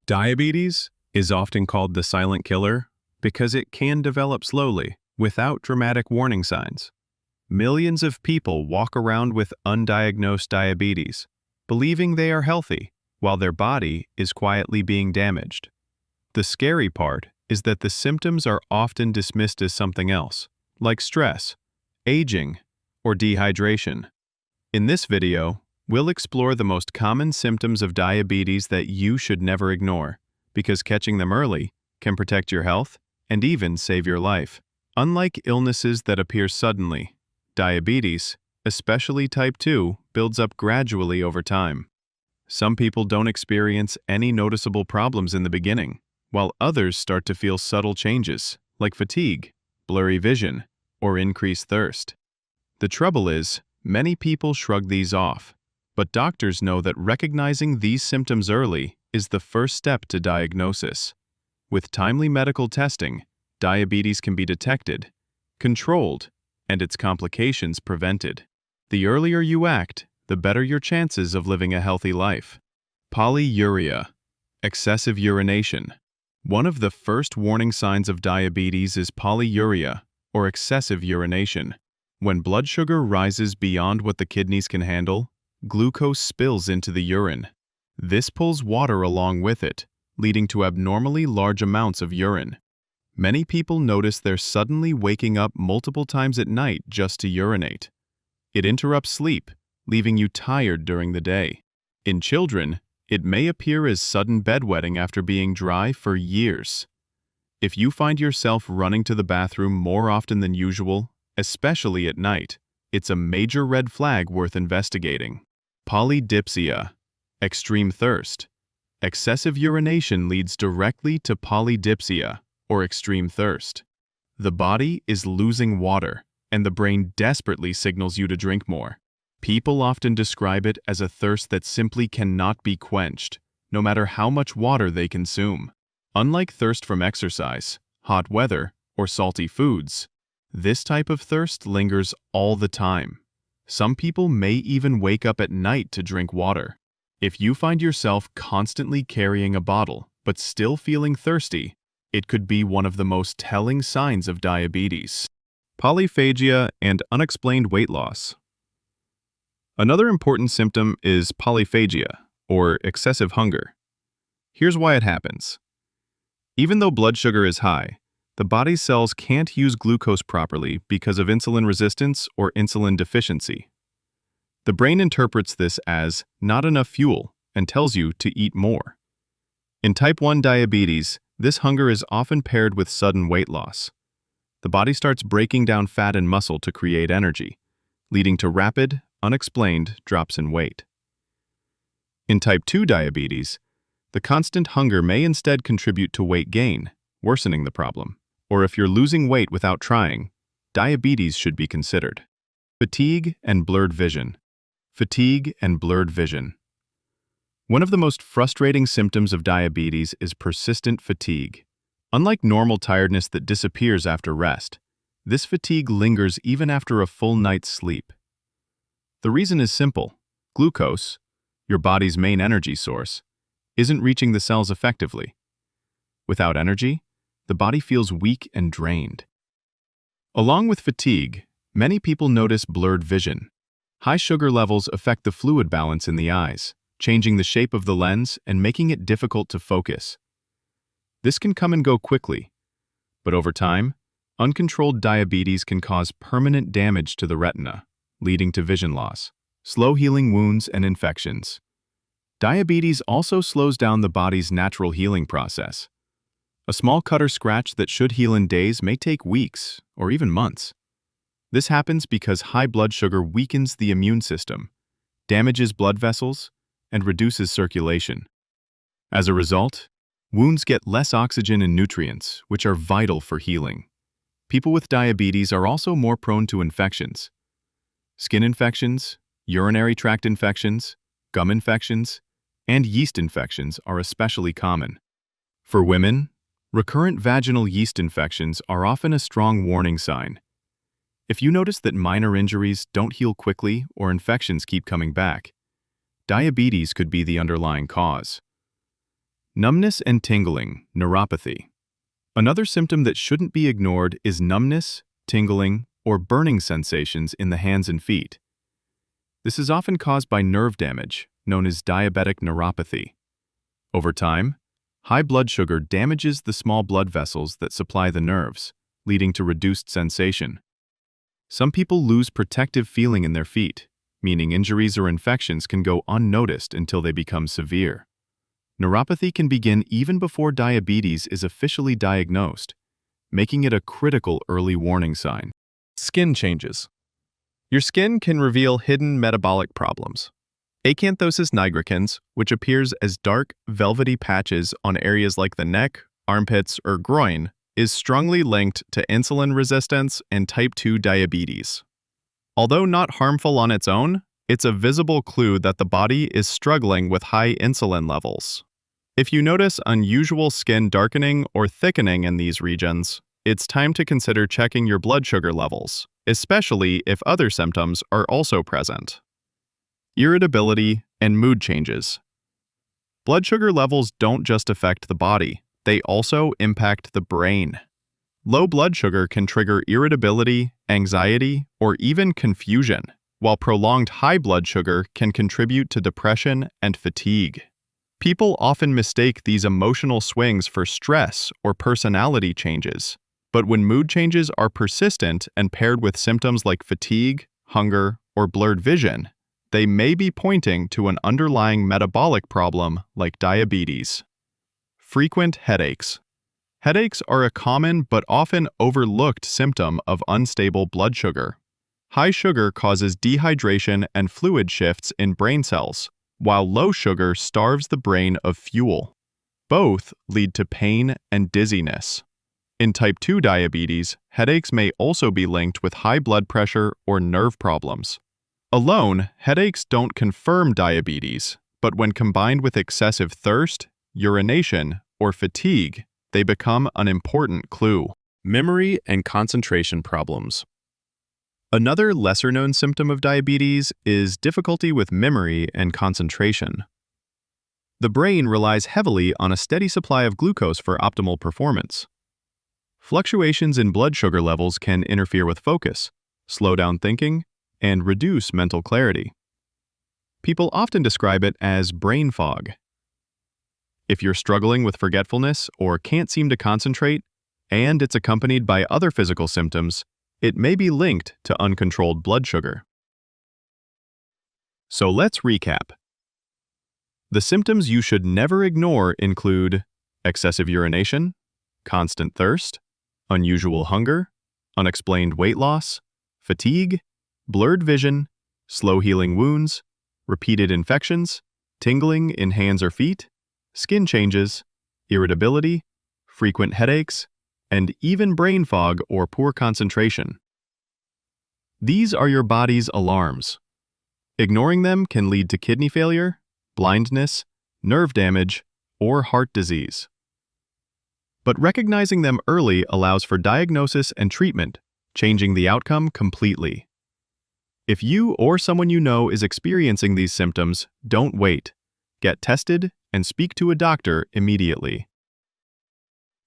Diabetes is often called the silent killer because it can develop slowly, without dramatic warning signs. Millions of people walk around with undiagnosed diabetes, believing they are healthy, while their body is quietly being damaged. The scary part is that the symptoms are often dismissed as something else, like stress, aging, or dehydration. In this video, we'll explore the most common symptoms of diabetes that you should never ignore, because catching them early can protect your health and even save your life. Unlike illnesses that appear suddenly, diabetes, especially type 2, builds up gradually over time. Some people don't experience any noticeable problems in the beginning, while others start to feel subtle changes, like fatigue, blurry vision, or increased thirst. The trouble is, many people shrug these off, but doctors know that recognizing these symptoms early is the first step to diagnosis. With timely medical testing, diabetes can be detected, controlled, and its complications prevented. The earlier you act, the better your chances of living a healthy life. Polyuria, excessive urination. One of the first warning signs of diabetes is polyuria, or excessive urination. When blood sugar rises beyond what the kidneys can handle, glucose spills into the urine. This pulls water along with it, leading to abnormally large amounts of urine. Many people notice they're suddenly waking up multiple times at night just to urinate. It interrupts sleep, leaving you tired during the day. In children, it may appear as sudden bedwetting after being dry for years. If you find yourself running to the bathroom more often than usual, especially at night, it's a major red flag worth investigating. Polydipsia, extreme thirst. Excessive urination leads directly to polydipsia, or extreme thirst. The body is losing water, and the brain desperately signals you to drink more. People often describe it as a thirst that simply cannot be quenched, no matter how much water they consume. Unlike thirst from exercise, hot weather, or salty foods, this type of thirst lingers all the time. Some people may even wake up at night to drink water. If you find yourself constantly carrying a bottle but still feeling thirsty, it could be one of the most telling signs of diabetes. Polyphagia and unexplained weight loss. Another important symptom is polyphagia, or excessive hunger. Here's why it happens. Even though blood sugar is high, the body's cells can't use glucose properly because of insulin resistance or insulin deficiency. The brain interprets this as not enough fuel and tells you to eat more. In type 1 diabetes, this hunger is often paired with sudden weight loss. The body starts breaking down fat and muscle to create energy, leading to rapid, unexplained drops in weight. In type 2 diabetes, the constant hunger may instead contribute to weight gain, worsening the problem. Or if you're losing weight without trying, diabetes should be considered. Fatigue and blurred vision. Fatigue and blurred vision. One of the most frustrating symptoms of diabetes is persistent fatigue. Unlike normal tiredness that disappears after rest, this fatigue lingers even after a full night's sleep. The reason is simple. Glucose, your body's main energy source, isn't reaching the cells effectively. Without energy, the body feels weak and drained. Along with fatigue, many people notice blurred vision. High sugar levels affect the fluid balance in the eyes, changing the shape of the lens and making it difficult to focus. This can come and go quickly, but over time, uncontrolled diabetes can cause permanent damage to the retina, leading to vision loss, slow healing wounds, and infections. Diabetes also slows down the body's natural healing process. A small cut or scratch that should heal in days may take weeks or even months. This happens because high blood sugar weakens the immune system, damages blood vessels, and reduces circulation. As a result, wounds get less oxygen and nutrients, which are vital for healing. People with diabetes are also more prone to infections. Skin infections, urinary tract infections, gum infections, and yeast infections are especially common. For women, recurrent vaginal yeast infections are often a strong warning sign. If you notice that minor injuries don't heal quickly or infections keep coming back, diabetes could be the underlying cause. Numbness and tingling, neuropathy. Another symptom that shouldn't be ignored is numbness, tingling, or burning sensations in the hands and feet. This is often caused by nerve damage, known as diabetic neuropathy. Over time, high blood sugar damages the small blood vessels that supply the nerves, leading to reduced sensation. Some people lose protective feeling in their feet, meaning injuries or infections can go unnoticed until they become severe. Neuropathy can begin even before diabetes is officially diagnosed, making it a critical early warning sign. Skin changes. Your skin can reveal hidden metabolic problems. Acanthosis nigricans, which appears as dark, velvety patches on areas like the neck, armpits, or groin, is strongly linked to insulin resistance and type 2 diabetes. Although not harmful on its own, it's a visible clue that the body is struggling with high insulin levels. If you notice unusual skin darkening or thickening in these regions, it's time to consider checking your blood sugar levels, especially if other symptoms are also present. Irritability and mood changes. Blood sugar levels don't just affect the body, they also impact the brain. Low blood sugar can trigger irritability, anxiety, or even confusion, while prolonged high blood sugar can contribute to depression and fatigue. People often mistake these emotional swings for stress or personality changes, but when mood changes are persistent and paired with symptoms like fatigue, hunger, or blurred vision, they may be pointing to an underlying metabolic problem like diabetes. Frequent headaches. Headaches are a common but often overlooked symptom of unstable blood sugar. High sugar causes dehydration and fluid shifts in brain cells, while low sugar starves the brain of fuel. Both lead to pain and dizziness. In type 2 diabetes, headaches may also be linked with high blood pressure or nerve problems. Alone, headaches don't confirm diabetes, but when combined with excessive thirst, urination, or fatigue, they become an important clue. Memory and concentration problems. Another lesser-known symptom of diabetes is difficulty with memory and concentration. The brain relies heavily on a steady supply of glucose for optimal performance. Fluctuations in blood sugar levels can interfere with focus, slow down thinking, and reduce mental clarity. People often describe it as brain fog. If you're struggling with forgetfulness or can't seem to concentrate, and it's accompanied by other physical symptoms, it may be linked to uncontrolled blood sugar. So let's recap. The symptoms you should never ignore include excessive urination, constant thirst, unusual hunger, unexplained weight loss, fatigue, blurred vision, slow healing wounds, repeated infections, tingling in hands or feet, skin changes, irritability, frequent headaches, and even brain fog or poor concentration. These are your body's alarms. Ignoring them can lead to kidney failure, blindness, nerve damage, or heart disease. But recognizing them early allows for diagnosis and treatment, changing the outcome completely. If you or someone you know is experiencing these symptoms, don't wait. Get tested and speak to a doctor immediately.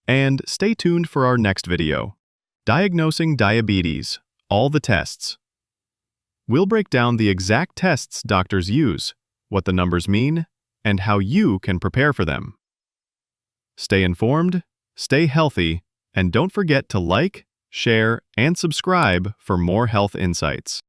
And stay tuned for our next video, Diagnosing Diabetes, All the Tests. We'll break down the exact tests doctors use, what the numbers mean, and how you can prepare for them. Stay informed, stay healthy, and don't forget to like, share, and subscribe for more health insights.